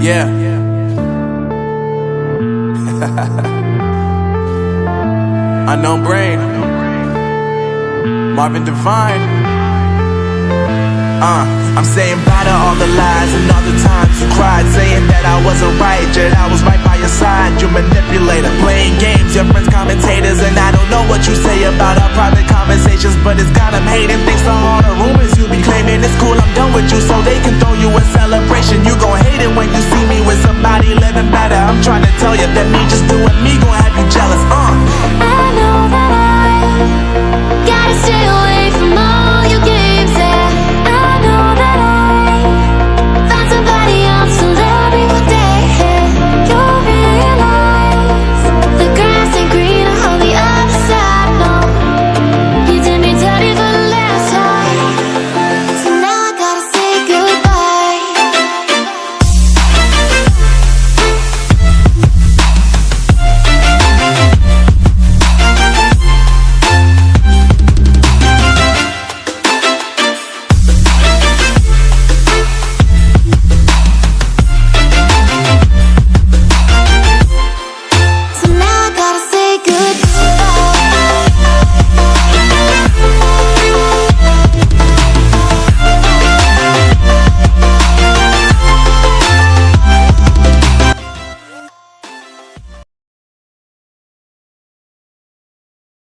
Yeah. Unknown Brain, Marvin Divine. I'm saying bye to all the lies and all the times you cried, saying that I wasn't right, yet I was right by your side. You manipulator, playing games, your friends commentators, and I don't know what you say about our private conversations, but it's got them hating thanks to all the rumors you be